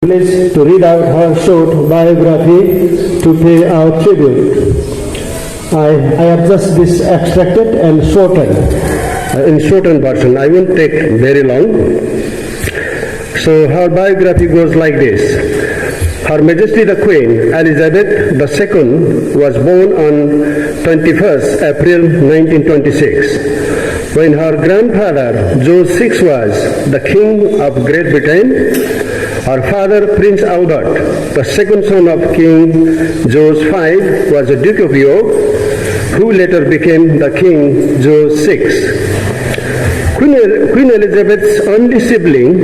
Pleased to read out her short biography to pay our tribute. I have just this extracted and shortened. In shortened version, I won't take very long. So her biography goes like this. Her Majesty the Queen Elizabeth II was born on 21st April 1926. When her grandfather George VI was the King of Great Britain, her father Prince Albert, the second son of King George V, was the Duke of York, who later became the King George VI. Queen Elizabeth's only sibling,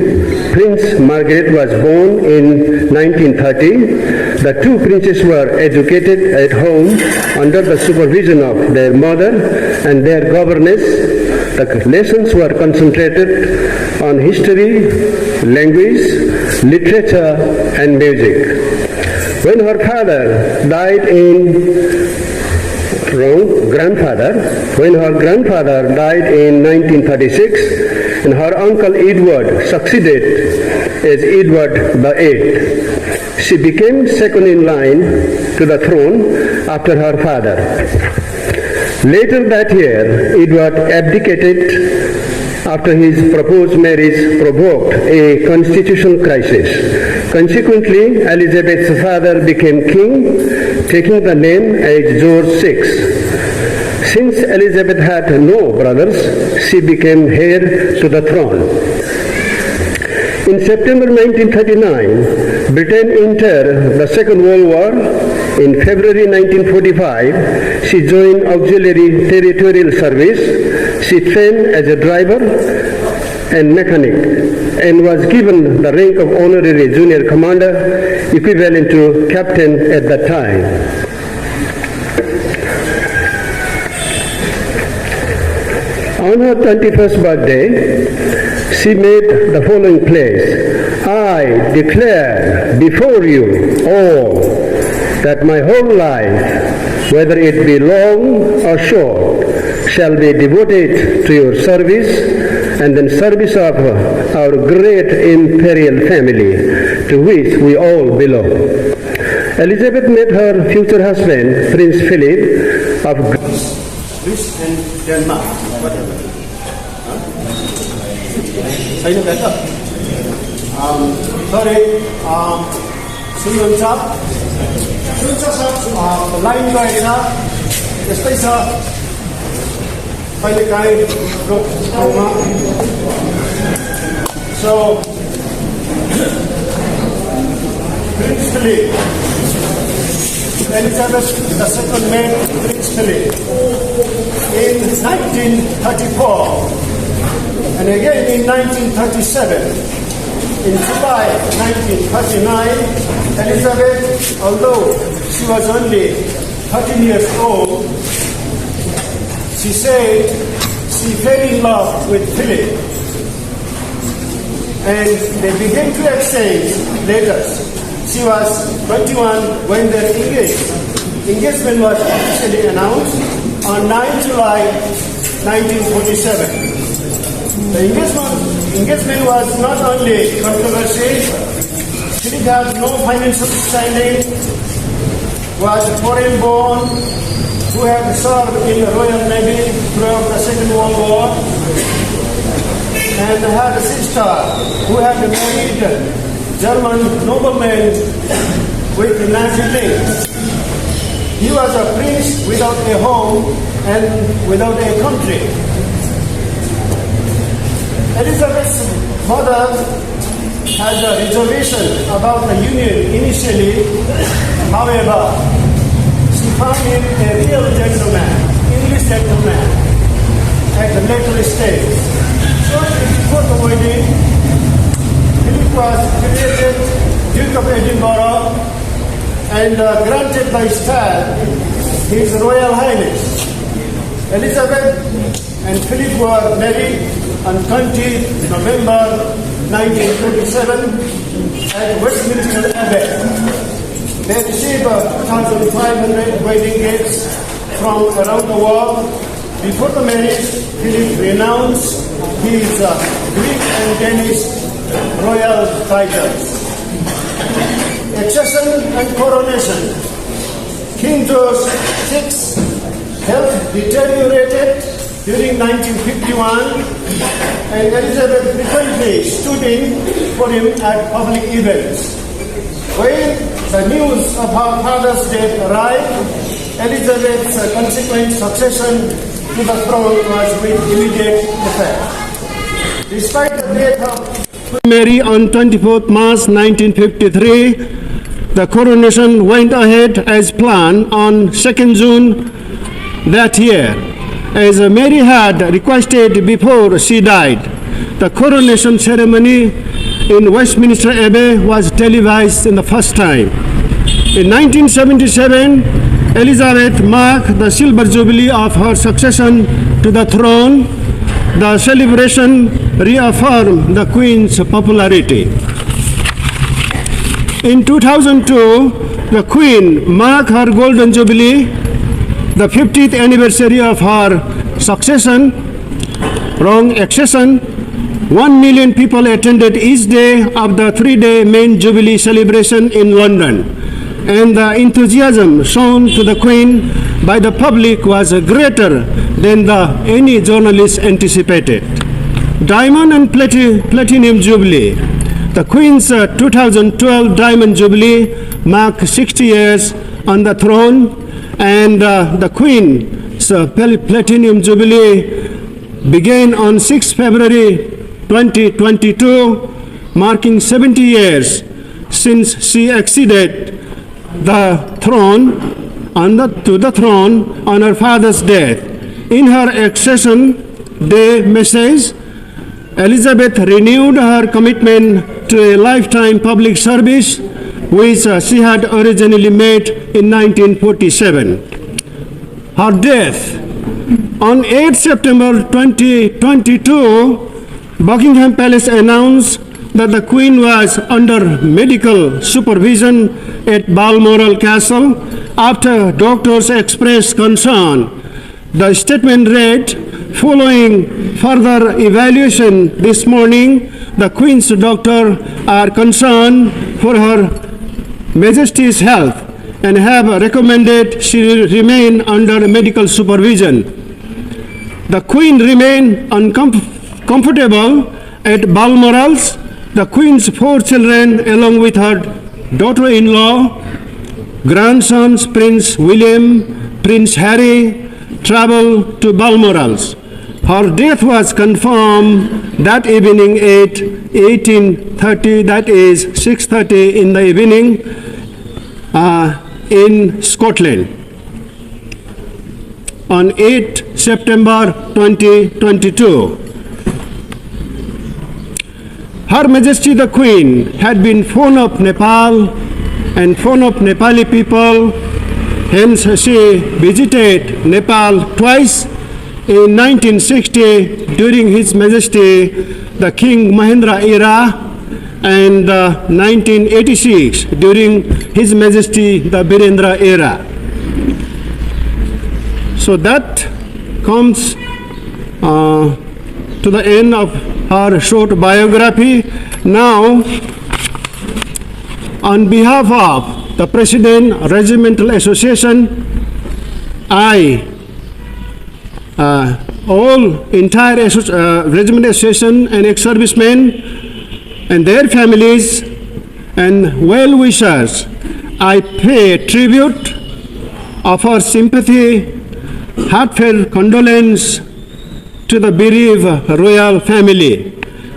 Prince Margaret, was born in 1930. The two princes were educated at home under the supervision of their mother and their governess. The lessons were concentrated on history, language, literature, and music. When her father died When her grandfather died in 1936 and her uncle Edward succeeded as Edward VIII, she became second in line to the throne after her father. Later that year, Edward abdicated after his proposed marriage provoked a constitutional crisis. Consequently, Elizabeth's father became king, taking the name as George VI. Since Elizabeth had no brothers, she became heir to the throne. In September 1939, Britain entered the Second World War. In February 1945, she joined Auxiliary Territorial Service. She trained as a driver and mechanic and was given the rank of Honorary Junior Commander, equivalent to captain at that time. On her 21st birthday, she made the following pledge: I declare before you all that my whole life, whether it be long or short, shall be devoted to your service and in service of our great imperial family, to which we all belong. Elizabeth met her future husband, Prince Philip of Greece and Denmark, whatever. Say no better. Sorry, सुन्नुहुन्छ line गएर यस्तै छ कहिले काहीँ ठाउँमा. So Prince Philip, Elizabeth II met Prince Philip in 1934 and again in 1937. In July 1939, Elizabeth, although she was only 13 years old, she said she fell in love with Philip, and they began to exchange letters. She was 21 when their engagement was officially announced on 9 July 1947. The engagement was not only controversial, Philip had no financial standing, was foreign born, who had served in the Royal Navy throughout the Second World War, and had a sister who had married German nobleman with Nazi links. He was a prince without a home and without a country. Elizabeth's mother had a reservation about the union initially. However, she found him a real gentleman, English gentleman, at the later stage. Shortly before the wedding, Philip was created Duke of Edinburgh and granted by style His Royal Highness. Elizabeth and Philip were married on 20 November 1927 at Westminster Abbey. They received 2,500 wedding gifts from around the world. Before the marriage, Philip renounced his Greek and Danish royal titles. accession and coronation. King George VI's health deteriorated during 1951, and Elizabeth frequently stood in for him at public events. When the news of her father's death arrived, Elizabeth's consequent succession to the throne was with immediate effect. Despite the death of Mary on 24th March 1953, the coronation went ahead as planned on 2nd June that year, as Mary had requested before she died. The coronation ceremony in Westminster Abbey was televised in the first time. In 1977, Elizabeth marked the silver jubilee of her succession to the throne. The celebration reaffirmed the Queen's popularity. In 2002, the Queen marked her golden jubilee, the 50th anniversary of her accession. 1 million people attended each day of the 3-day main jubilee celebration in London, and the enthusiasm shown to the Queen by the public was greater than any journalist anticipated. Diamond and Platinum Jubilee. The Queen's 2012 Diamond Jubilee marked 60 years on the throne, and the Queen's Platinum Jubilee began on 6 February 2022, marking 70 years since she acceded the throne to the throne on her father's death. In her accession day message, Elizabeth renewed her commitment to a lifetime public service, which she had originally made in 1947. Her death. On 8 September 2022, Buckingham Palace announced that the Queen was under medical supervision at Balmoral Castle after doctors expressed concern. The statement read, "Following further evaluation this morning, the Queen's doctors are concerned for Her Majesty's health and have recommended she remain under medical supervision." The Queen remained uncomfortable at Balmoral's. The Queen's 4 children, along with her daughter-in-law, grandsons Prince William, Prince Harry, traveled to Balmoral's. Her death was confirmed that evening at 18:30, that is 6:30 in the evening, in Scotland on 8 September 2022. Her Majesty the Queen had been fond of Nepal and fond of Nepali people, hence she visited Nepal twice, in 1960 during His Majesty the King Mahendra era, and 1986 during His Majesty the Birendra era. So that comes to the end of her short biography. Now, on behalf of the President, Regimental Association, I, entire Regimental Association and ex-servicemen and their families and well-wishers, I pay tribute of our sympathy, heartfelt condolence to the bereaved royal family.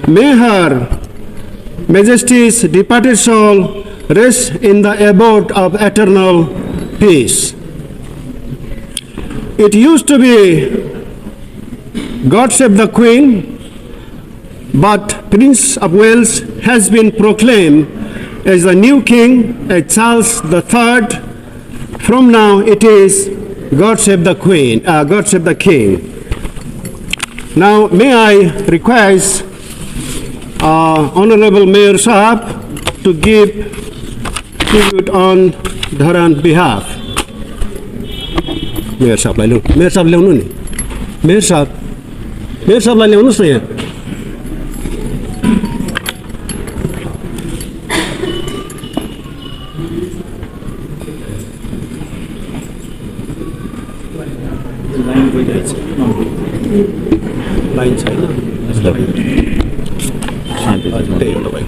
May Her Majesty's departed soul rest in the abode of eternal peace. It used to be God Save the Queen, but Prince of Wales has been proclaimed as the new king, as Charles III. From now it is God Save the Queen, God Save the King. Now may I request Honorable Mayor Sahab to give tribute on Dharan behalf. Mayor Sahab ल्याउनु नि. Mayor Sahabलाई ल्याउनुस् न यहाँ. Line छैन त्यही होला भाइ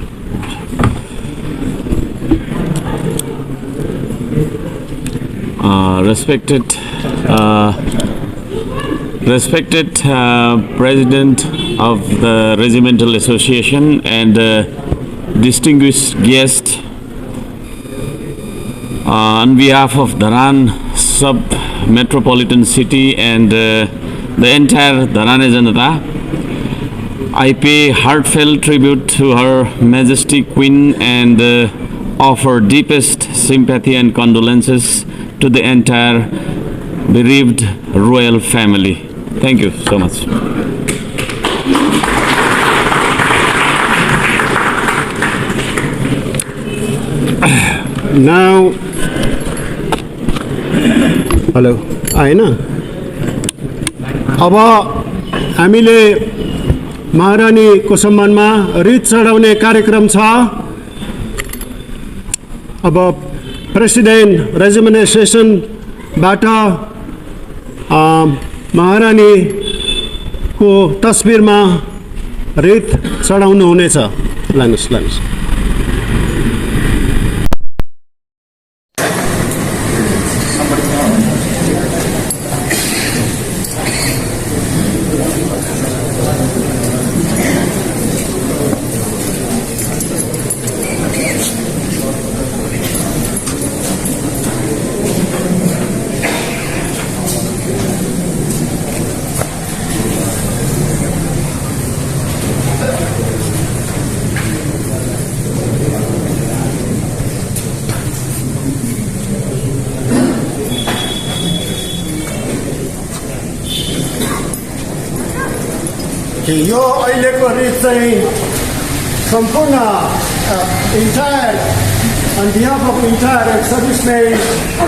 Respected President of the Regimental Association and distinguished guest, on behalf of Dharan sub-metropolitan city and the entire Dharane Janata, I pay heartfelt tribute to Her Majesty Queen and offer deepest sympathy and condolences to the entire bereaved royal family. Thank you so much. Now, hello आएन अब हामीले महारानीको सम्मानमा रित चढाउने कार्यक्रम छ अब president regiment एसोसिएसनबाट महारानीको तस्बिरमा रित चढाउनु हुनेछ लानुहोस् लानुहोस् यो अहिलेको रित चाहिँ सम्पूर्ण entire on behalf of entire servicemen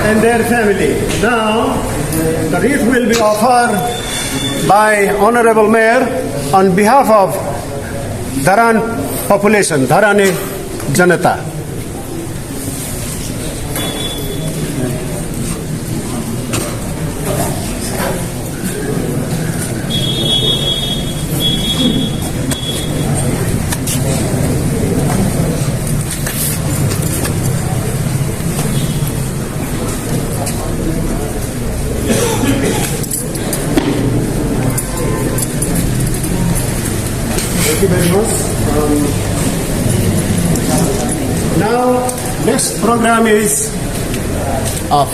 and their family. Now the wreath will be offered by Honorable Mayor on behalf of Dharan population, Dharane Janata. Thank you very much. Now, next program is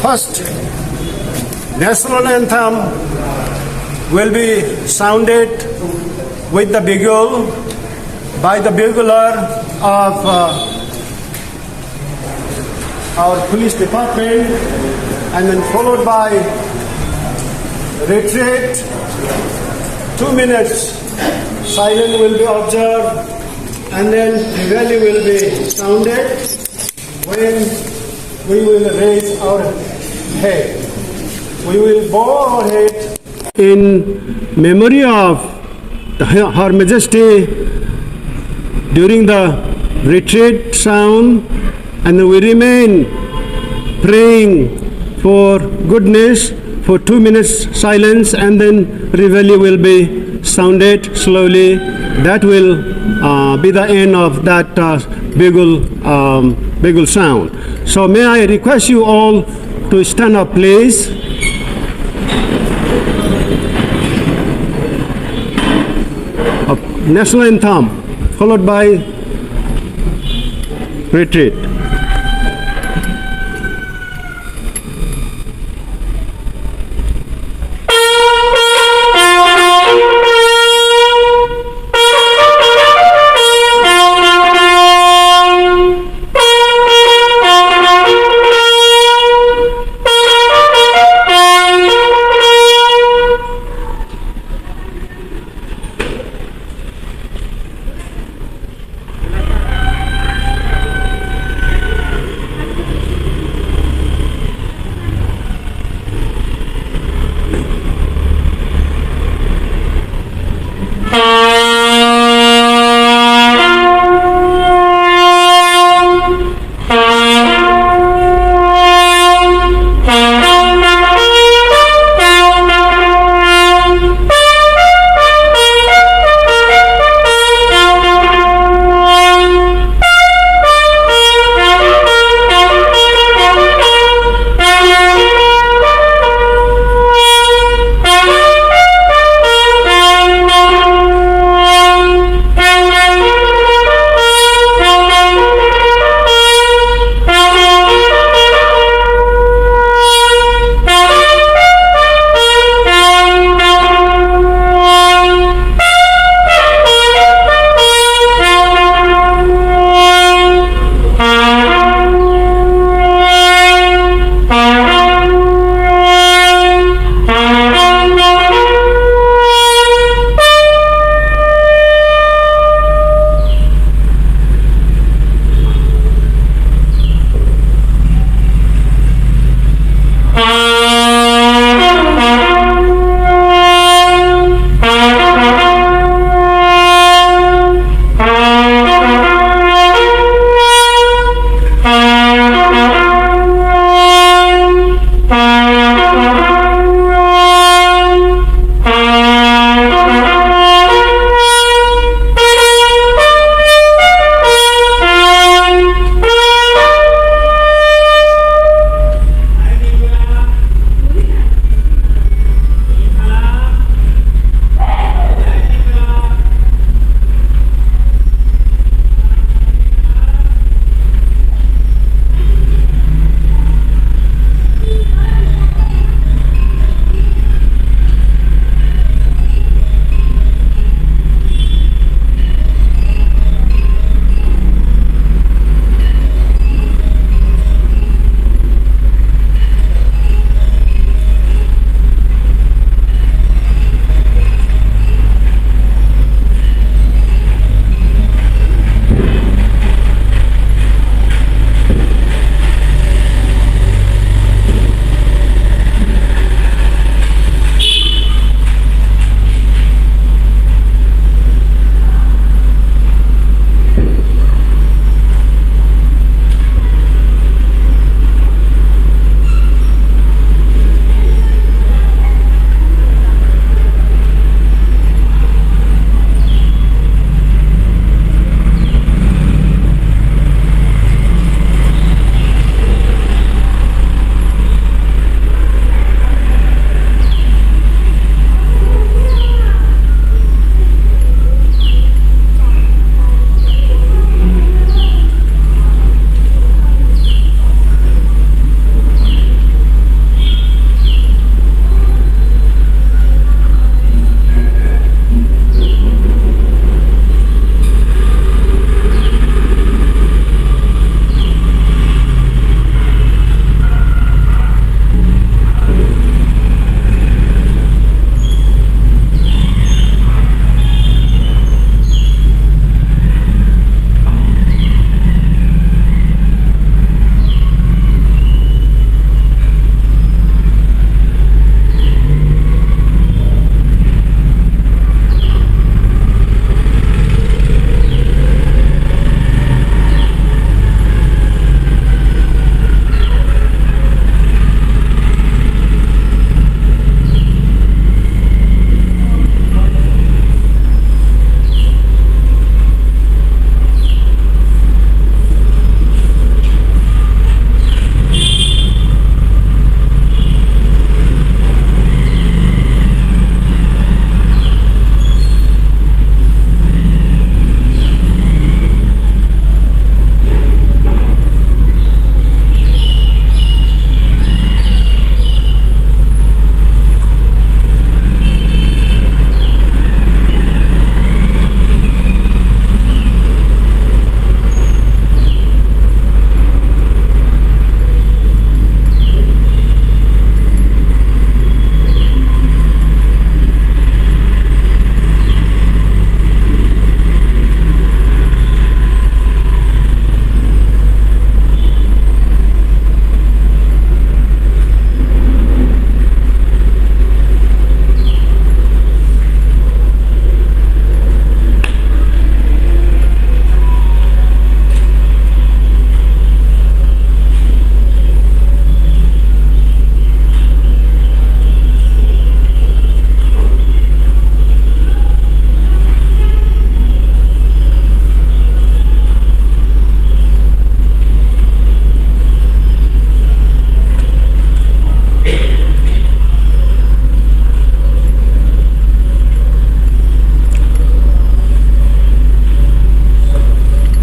first national anthem will be sounded with the bugle by the bugler of our police department, and then followed by retreat. 2 minutes silence will be observed, and then the rally will be sounded when we will raise our head. We will bow our head in memory of Her Majesty during the retreat sound, and we remain praying for goodness for 2 minutes silence, and then reveille will be sounded slowly. That will be the end of that bugle sound. So may I request you all to stand up, please. National anthem followed by retreat.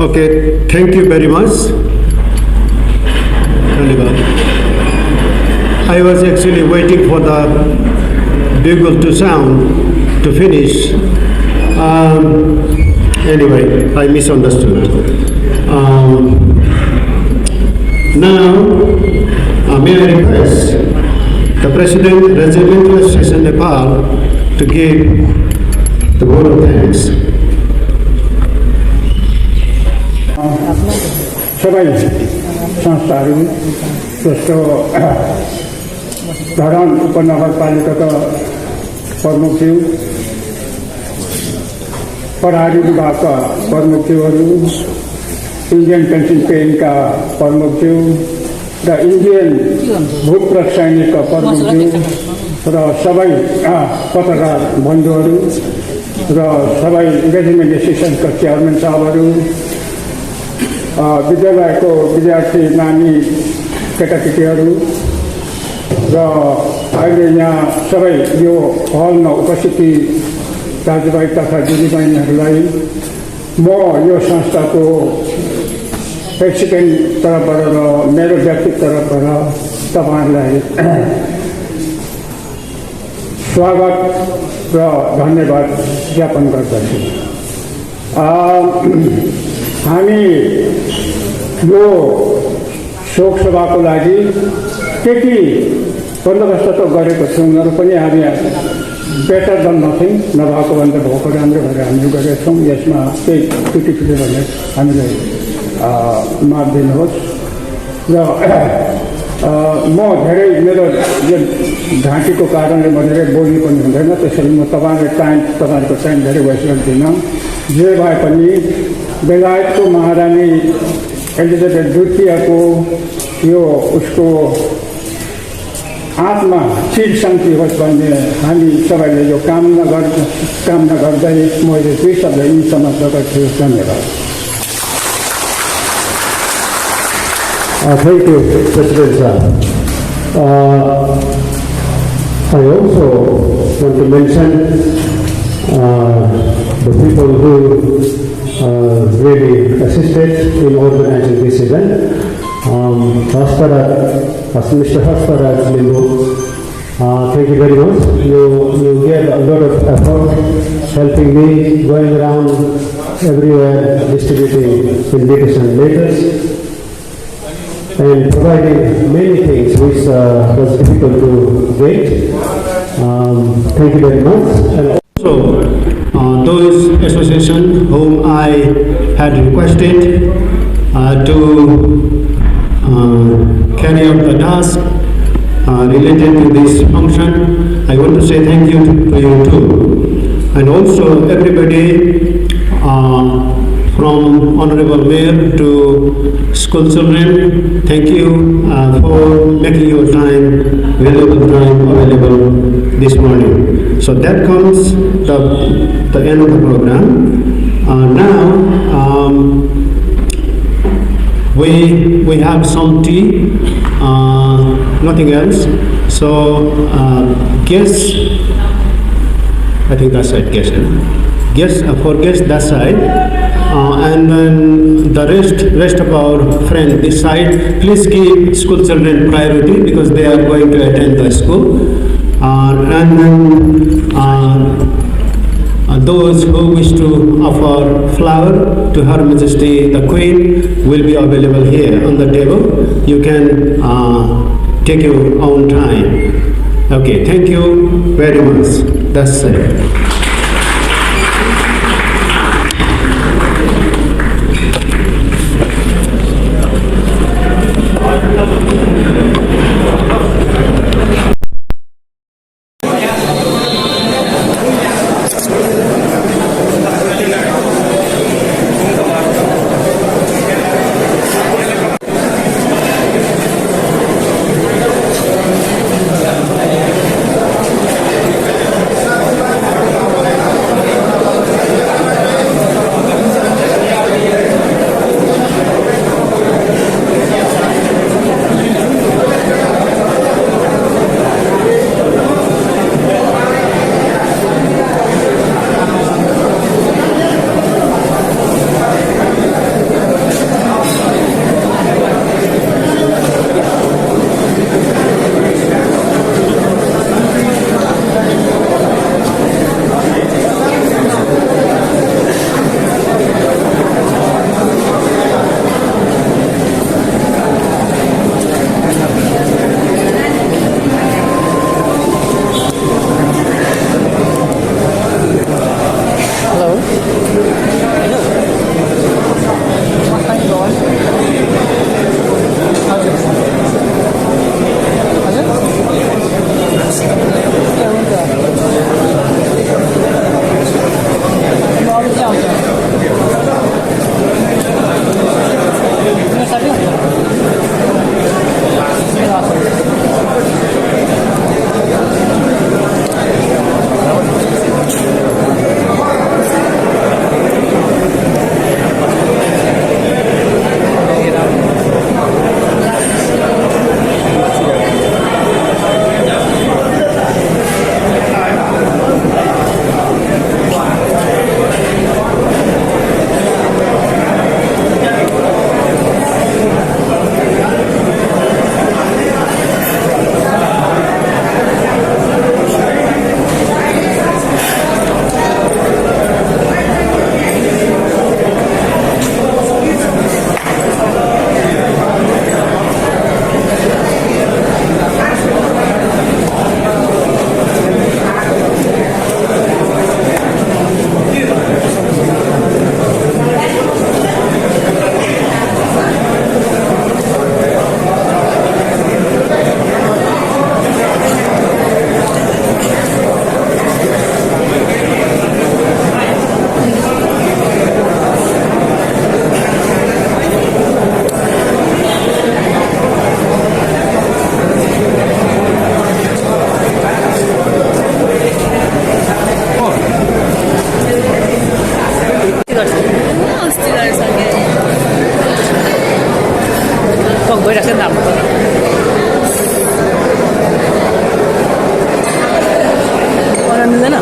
Okay, thank you very much. I was actually waiting for the bugle to sound to finish. Anyway, I misunderstood. Now, may I request the President, Regimental Association Nepal, to give the vote of thanks. सबै संस्थाहरू जस्तो धरान उपनगरपालिकाका प्रमुखज्यू, प्रहरी विभागका प्रमुखज्यूहरू, Indian pension पेनका प्रमुखज्यू र Indian भूप्रक सैनिकका प्रमुखज्यू र सबै पत्रकार बन्धुहरू र सबै regiment एसोसिएसनका chairman साहबहरू, विद्यालयको विद्यार्थी नानी केटाकेटीहरू र अहिले यहाँ सबै यो हलमा उपस्थिति दाजुभाइ तथा दिदीबहिनीहरूलाई म यो संस्थाको प्रेसिडेन्ट तर्फबाट र मेरो व्यक्तिगत तर्फबाट तपाईँहरूलाई स्वागत र धन्यवाद ज्ञापन गर्दछु। हामी यो शोक सभाको लागि त्यति बन्दोबस्त त गरेको छौँ र पनि हामी बेटर दन नथिङ, नभएको भन्दा भएको राम्रो गरेर हामीले गरेका छौँ। यसमा केही त्रुटि भने हामीलाई माफ दिनुहोस्। र म धेरै मेरो यो घाँटीको कारणले म धेरै बोल्नु पनि हुँदैन, त्यसैले म तपाईँहरूको टाइम धेरै वेस्ट गर्दिनँ। जे भए पनि बेलायतको महारानी एलिजाबेथ द्वितीयको यो उसको आत्मा चिर शान्ति होस् भन्ने हामी सबैले यो कामना गर्दै मैले दुई शब्द यी समाप्त गर्छु। धन्यवाद। Thank you, President sir. I also want to mention the people who really assisted in organizing this event. Mr. Hasparaj Limbu, thank you very much. You gave a lot of effort helping me going around everywhere distributing invitation letters and providing many things which was difficult to get. Thank you very much. And also those associations whom I had requested to carry out the task related to this function, I want to say thank you to you too. And also everybody from Honorable Mayor to school children, thank you for making your valuable time available this morning. So that comes the end of the program. Now we have some tea, nothing else. So guests, I think that's right, guests. For guests that side. And then the rest of our friends this side, please give school children priority because they are going to attend the school. And then those who wish to offer flower to Her Majesty the Queen will be available here on the table. You can take your own time. Okay, thank you very much. That's it. भइरहेको छ नि त हाम्रो मिल्दैन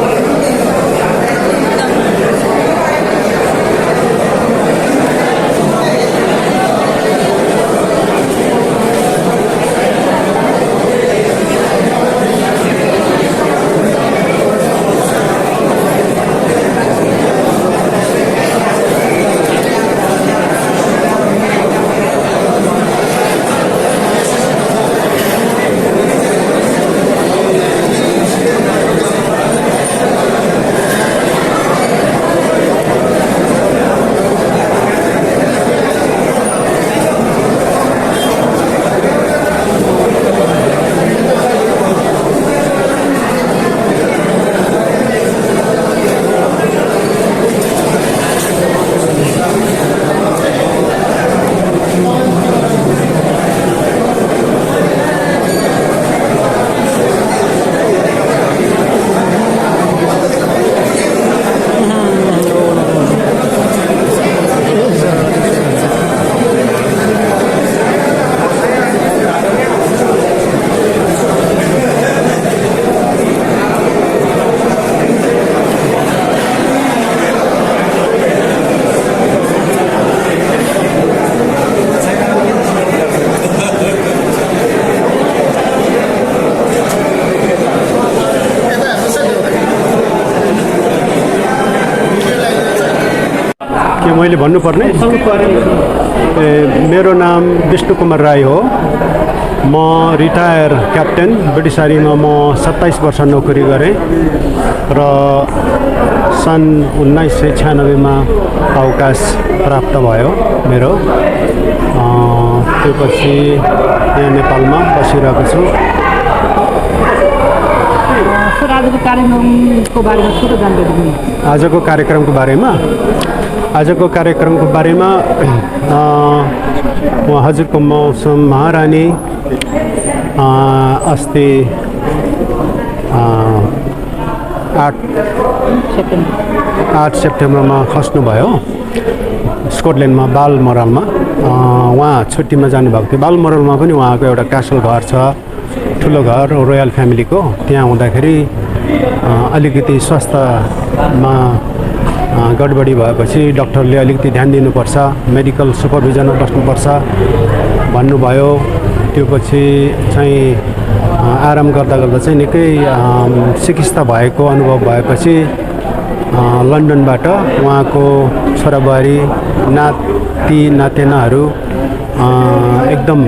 मैले भन्नुपर्ने मेरो नाम विष्णु कुमार राई हो म रिटायर क्याप्टेन ब्रिटिस आर्मीमा म 27 वर्ष नोकरी गरेँ र सन् 1996 मा अवकाश प्राप्त भयो मेरो त्यसपछि यहाँ नेपालमा बसिरहेको छु आजको कार्यक्रमको बारेमा थोरै जानकारी दिनु आजको कार्यक्रमको बारेमा हजुरको मौसम महारानी अस्ति 8 सेप्टेम्बरमा खस्नुभयो स्कटल्यान्डमा बालमोरलमा उहाँ छुट्टीमा जानुभएको थियो बालमोरलमा पनि उहाँको एउटा क्यासल घर छ ठुलो घर रोयल फ्यामिलीको त्यहाँ हुँदाखेरि अलिकति स्वास्थ्यमा गडबडी भएपछि डाक्टरले अलिकति ध्यान दिनुपर्छ मेडिकल सुपरभिजनमा बस्नुपर्छ भन्नुभयो त्यो पछि चाहिँ आराम गर्दा गर्दा चाहिँ निकै चिकित्सा भएको अनुभव भएपछि लन्डनबाट उहाँको छोराबुहारी नाति नातिनाहरू एकदम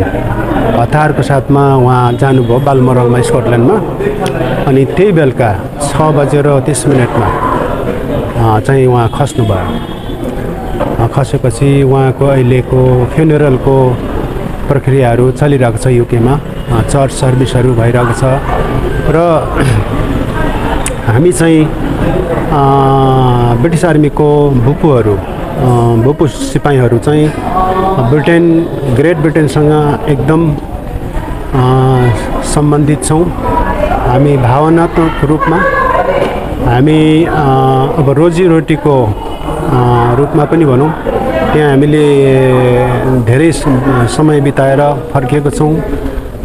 हतारको साथमा उहाँ जानुभयो बालमोरलमा स्कटल्यान्डमा अनि त्यही बेलुका 6:30 चाहिँ उहाँ खस्नुभयो खसेपछि उहाँको अहिलेको फ्युनेरलको प्रक्रियाहरू चलिरहेको छ युकेमा चर्च सर्भिसहरू भइरहेको छ र हामी चाहिँ ब्रिटिस आर्मीको भूपू सिपाहीहरू चाहिँ ग्रेट ब्रिटेनसँग एकदम सम्बन्धित छौँ हामी भावनात्मक रूपमा हामी अब रोजीरोटीको रूपमा पनि भनौँ त्यहाँ हामीले धेरै समय बिताएर फर्किएको छौँ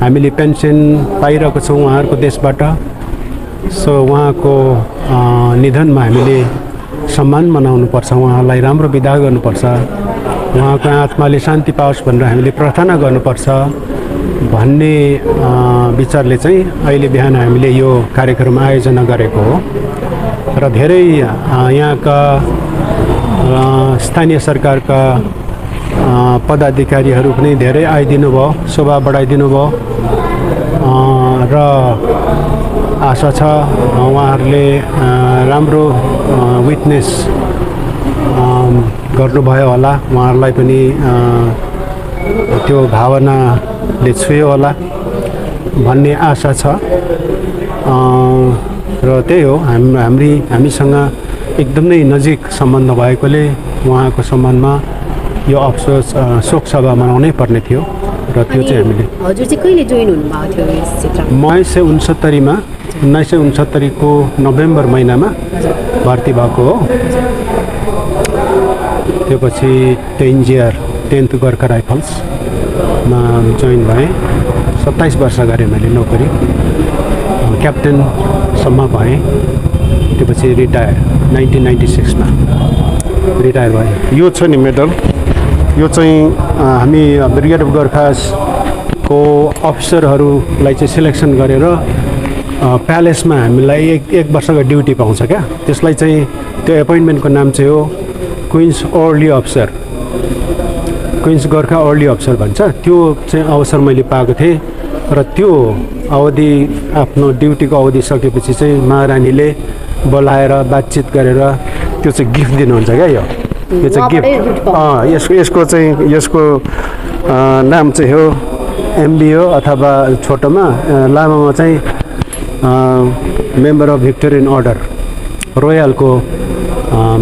हामीले पेन्सन पाइरहेको छौँ उहाँहरूको देशबाट सो उहाँको निधनमा हामीले सम्मान मनाउनुपर्छ उहाँलाई राम्रो विदा गर्नुपर्छ उहाँको आत्माले शान्ति पाओस् भनेर हामीले प्रार्थना गर्नुपर्छ भन्ने विचारले चाहिँ अहिले बिहान हामीले यो कार्यक्रम आयोजना गरेको हो र धेरै यहाँका स्थानीय सरकारका पदाधिकारीहरू पनि धेरै आइदिनु भयो शोभा बढाइदिनु भयो र आशा छ उहाँहरूले राम्रो विटनेस गर्नुभयो होला उहाँहरूलाई पनि त्यो भावनाले छुयो होला भन्ने आशा छ र त्यही हो हामीसँग एकदमै नजिक सम्बन्ध भएकोले उहाँको सम्मानमा यो अफसोस शोक सभा मनाउनै पर्ने थियो र त्यो चाहिँ हामीले हजुर चाहिँ कहिले जोइन हुनुभएको थियो यस क्षेत्रमा 1969 को नोभेम्बर महिनामा भर्ती भएको हो त्यो पछि 10th गोर्खा राइफल्स मा जोइन भएँ 27 वर्ष गरेँ मैले नोकरी क्याप्टेनसम्म भएँ त्यसपछि रिटायर 1996 मा रिटायर भएँ यो छ नि मेडल यो चाहिँ हामी ब्रिगेड अफ गोर्खासको अफिसरहरूलाई चाहिँ सिलेक्सन गरेर प्यालेसमा हामीलाई एक वर्षको ड्युटी पाउँछ क्या त्यसलाई चाहिँ त्यो एपोइन्टमेन्टको नाम चाहिँ हो Queens early officer Queens Gorkha early officer भन्छ त्यो चाहिँ अवसर मैले पाएको थिएँ र त्यो अवधि आफ्नो ड्युटीको अवधि सकेपछि चाहिँ महारानीले बोलाएर बातचित गरेर त्यो चाहिँ गिफ्ट दिनुहुन्छ क्या यो चाहिँ गिफ्ट यसको नाम चाहिँ हो एमबी हो अथवा छोटोमा लामोमा चाहिँ मेम्बर अफ भिक्टोरियन अर्डर रोयलको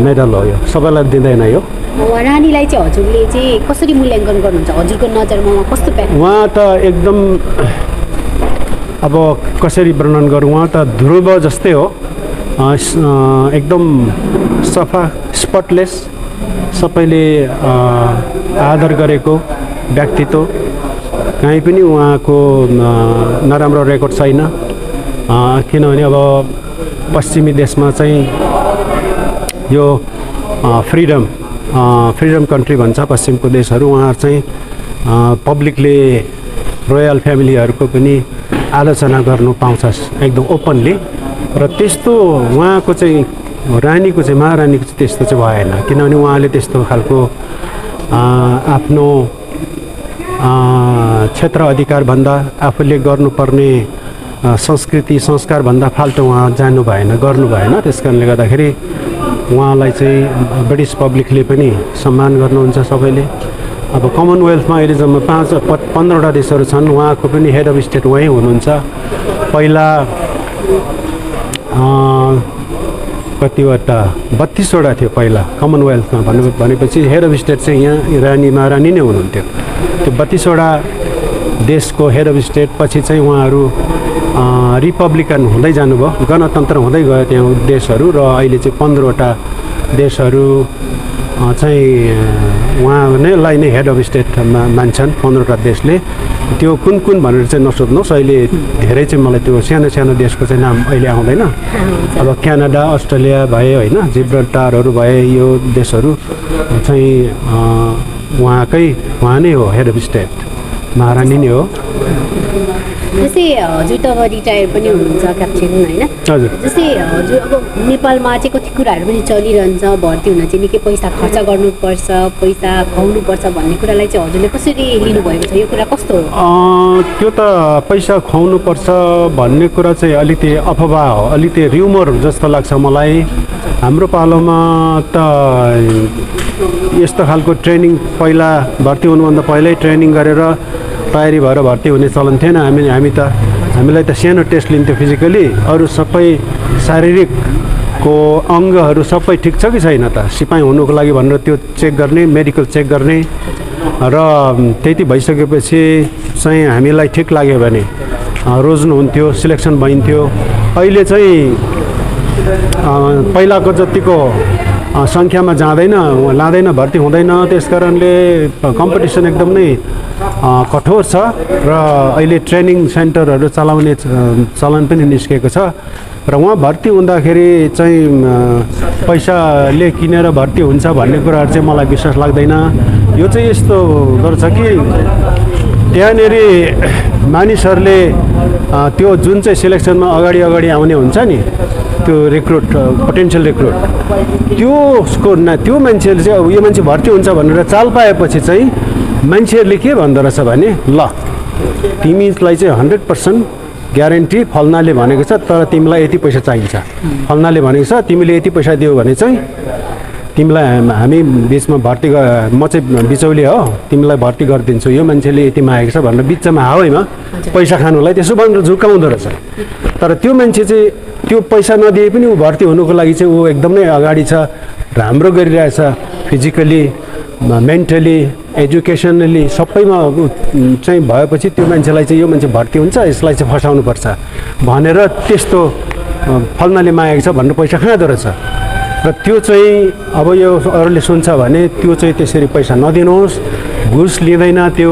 मेडल हो यो सबैलाई दिँदैन यो रानीलाई चाहिँ हजुरले चाहिँ कसरी मूल्याङ्कन गर्नुहुन्छ हजुरको नजरमा कस्तो उहाँ त एकदम अब कसरी वर्णन गरौँ उहाँ त ध्रुव जस्तै हो एकदम सफा स्पटलेस सबैले आदर गरेको व्यक्तित्व कहीँ पनि उहाँको नराम्रो रेकर्ड छैन किनभने अब पश्चिमी देशमा चाहिँ यो फ्रिडम कन्ट्री भन्छ पश्चिमको देशहरू उहाँहरू चाहिँ पब्लिकले रोयल फ्यामिलीहरूको पनि आलोचना गर्नु पाउँछ एकदम ओपनली र त्यस्तो उहाँको चाहिँ रानीको चाहिँ महारानीको चाहिँ त्यस्तो चाहिँ भएन किनभने उहाँले त्यस्तो खालको आफ्नो क्षेत्र अधिकारभन्दा आफूले गर्नुपर्ने संस्कृति संस्कारभन्दा फाल्टो उहाँ जानु भएन गर्नु भएन त्यस कारणले गर्दाखेरि उहाँलाई चाहिँ ब्रिटिस पब्लिकले पनि सम्मान गर्नुहुन्छ सबैले अब कमनवेल्थमा अहिले जम्मा 15वटा देशहरू छन् उहाँको पनि हेड अफ स्टेट उहाँ हुनुहुन्छ पहिला कतिवटा 32वटा थियो पहिला कमनवेल्थमा भनेपछि हेड अफ स्टेट चाहिँ यहाँ रानी महारानी नै हुनुहुन्थ्यो त्यो 32वटा देशको हेड अफ स्टेट पछि चाहिँ उहाँहरू रिपब्लिकन हुँदै जानुभयो गणतन्त्र हुँदै गयो त्यहाँ देशहरू र अहिले चाहिँ 15वटा देशहरू चाहिँ उहाँलाई नै हेड अफ स्टेटमा मान्छन् 15वटा देशले त्यो कुन कुन भनेर चाहिँ नसोध्नुहोस् अहिले धेरै चाहिँ मलाई त्यो सानो सानो देशको चाहिँ नाम अहिले आउँदैन अब क्यानाडा अस्ट्रेलिया भए होइन जिब्राल्टारहरू भए यो देशहरू चाहिँ उहाँ नै हो हेड अफ स्टेट महारानी नै हो जस्तै हजुर त अब रिटायर पनि हुनुहुन्छ क्याप्टेन होइन हजुर जस्तै हजुर अब नेपालमा चाहिँ कति कुराहरू पनि चलिरहन्छ भर्ती हुन चाहिँ निकै पैसा खर्च गर्नुपर्छ पैसा खुवाउनुपर्छ भन्ने कुरालाई चाहिँ हजुरले कसरी लिनुभएको छ यो कुरा कस्तो हो त्यो त पैसा खुवाउनुपर्छ भन्ने कुरा चाहिँ अलिकति अफवाह हो अलिकति र्युमर जस्तो लाग्छ मलाई हाम्रो पालोमा त यस्तो खालको ट्रेनिङ पहिला भर्ती हुनुभन्दा पहिल्यै ट्रेनिङ गरेर तयारी भएर भर्ती हुने चलन थिएन हामीलाई त सानो टेस्ट लिन्थ्यो फिजिकली अरू सबै शारीरिकको अङ्गहरू सबै ठिक छ कि छैन त सिपाही हुनुको लागि भनेर त्यो चेक गर्ने मेडिकल चेक गर्ने र त्यति भइसकेपछि चाहिँ हामीलाई ठिक लाग्यो भने रोज्नुहुन्थ्यो सिलेक्सन भइन्थ्यो अहिले चाहिँ पहिलाको जतिको सङ्ख्यामा लाँदैन भर्ती हुँदैन त्यस कारणले कम्पिटिसन एकदम नै कठोर छ र अहिले ट्रेनिङ सेन्टरहरू चलाउने चलन पनि निस्केको छ र उहाँ भर्ती हुँदाखेरि चाहिँ पैसाले किनेर भर्ती हुन्छ भन्ने कुराहरू चाहिँ मलाई विश्वास लाग्दैन यो चाहिँ यस्तो गर्छ कि त्यहाँनिर मानिसहरूले त्यो जुन चाहिँ सिलेक्सनमा अगाडि आउने हुन्छ नि त्यो रिक्रुट पोटेन्सियल रिक्रुट त्यो मान्छेले चाहिँ यो मान्छे भर्ती हुन्छ भनेर चाल पाएपछि चाहिँ मान्छेहरूले के भन्दो रहेछ भने ल तिमीलाई चाहिँ 100% ग्यारेन्टी फल्नाले भनेको छ तर तिमीलाई यति पैसा चाहिन्छ फल्नाले भनेको छ तिमीले यति पैसा दियो भने चाहिँ तिमीलाई हामी बिचमा भर्ती म चाहिँ बिचौले हो तिमीलाई भर्ती गरिदिन्छु यो मान्छेले यति मागेको छ भनेर बिचमा हावैमा पैसा खानुलाई त्यसो भनेर झुक्काउँदो रहेछ तर त्यो मान्छे चाहिँ त्यो पैसा नदिए पनि ऊ भर्ती हुनुको लागि चाहिँ ऊ एकदमै अगाडि छ राम्रो गरिरहेछ फिजिकली मेन्टली एजुकेसनली सबैमा चाहिँ भएपछि त्यो मान्छेलाई चाहिँ यो मान्छे भर्ती हुन्छ यसलाई चाहिँ फसाउनुपर्छ भनेर त्यस्तो फल्नाले मागेको छ भनेर पैसा खाँदो रहेछ र त्यो चाहिँ अब यो अरूले सुन्छ भने त्यो चाहिँ त्यसरी पैसा नदिनुहोस् घुस लिँदैन त्यो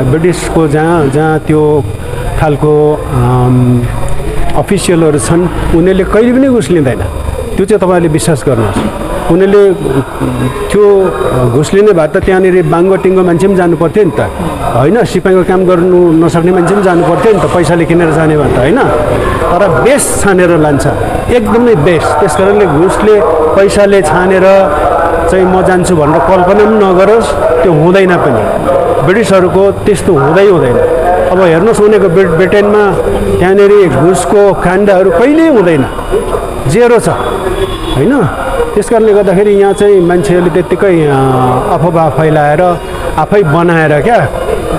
ब्रिटिसको जहाँ त्यो खालको अफिसियलहरू छन् उनीहरूले कहिले पनि घुस लिँदैन त्यो चाहिँ तपाईँले विश्वास गर्नुहोस् उनीहरूले त्यो घुस लिने भए त त्यहाँनिर बाङ्गोटिङ्गो मान्छे पनि जानु पर्थ्यो नि त होइन सिपाहीको काम गर्नु नसक्ने मान्छे पनि जानु पर्थ्यो नि त पैसाले किनेर जाने भने त होइन तर बेस छानेर लान्छ एकदमै बेस त्यस कारणले घुसले पैसाले छानेर चाहिँ म जान्छु भनेर कल्पना पनि नगरोस् त्यो हुँदैन पनि ब्रिटिसहरूको त्यस्तो हुँदैन अब हेर्नुहोस् उनीहरूको ब्रिटेनमा त्यहाँनिर घुसको काण्डहरू कहिल्यै हुँदैन जेरो छ होइन त्यस कारणले गर्दाखेरि यहाँ चाहिँ मान्छेहरूले त्यत्तिकै अफवाह फैलाएर आफै बनाएर क्या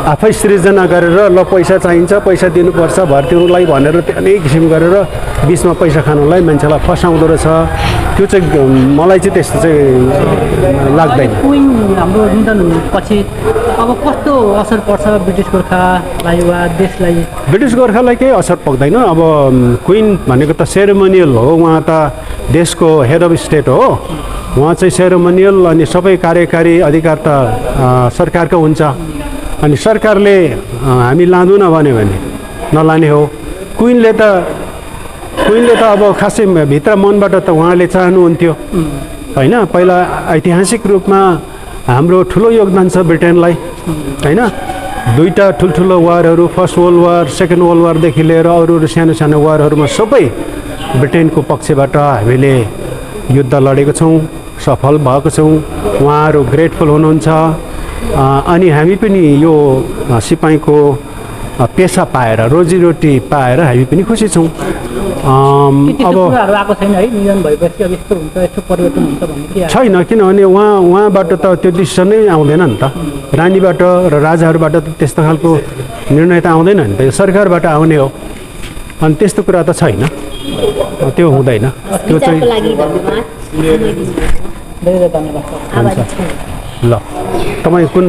आफै सृजना गरेर ल पैसा चाहिन्छ पैसा दिनुपर्छ भर्तीहरूलाई भनेर अनेक किसिम गरेर बिचमा पैसा खानुलाई मान्छेलाई फसाउँदो रहेछ त्यो चाहिँ मलाई चाहिँ त्यस्तो चाहिँ लाग्दैन क्विन हाम्रो निधन पछि अब कस्तो असर पर्छ ब्रिटिस गोर्खालाई वा देशलाई ब्रिटिस गोर्खालाई केही असर पर्दैन अब क्विन भनेको त सेरेमोनियल हो उहाँ त देशको हेड अफ स्टेट हो उहाँ चाहिँ सेरेमोनियल अनि सबै कार्यकारी अधिकार त सरकारको हुन्छ अनि सरकारले हामी लाँदैनौँ भन्यो भने नलाने हो क्विनले त अब खासै भित्र मनबाट त उहाँले चाहनुहुन्थ्यो होइन पहिला ऐतिहासिक रूपमा हाम्रो ठुलो योगदान छ ब्रिटेनलाई होइन दुईटा ठुल्ठुलो वारहरू first world war second world वारदेखि लिएर अरू सानो सानो वारहरूमा सबै ब्रिटेनको पक्षबाट हामीले युद्ध लडेको छौँ सफल भएको छौँ उहाँहरू ग्रेटफुल हुनुहुन्छ अनि हामी पनि यो सिपाहीको पेसा पाएर रोजीरोटी पाएर हामी पनि खुसी छौँ अब आएको छैन है निधन भएपछि अब यस्तो हुन्छ यस्तो परिवर्तन हुन्छ भन्ने छैन किनभने उहाँबाट त त्यो डिसिसन नै आउँदैन नि त रानीबाट र राजाहरूबाट त त्यस्तो खालको निर्णय त आउँदैन नि त सरकारबाट आउने हो अनि त्यस्तो कुरा त छैन त्यो हुँदैन त्यो चाहिँ धेरै धन्यवाद ल तपाईँ कुन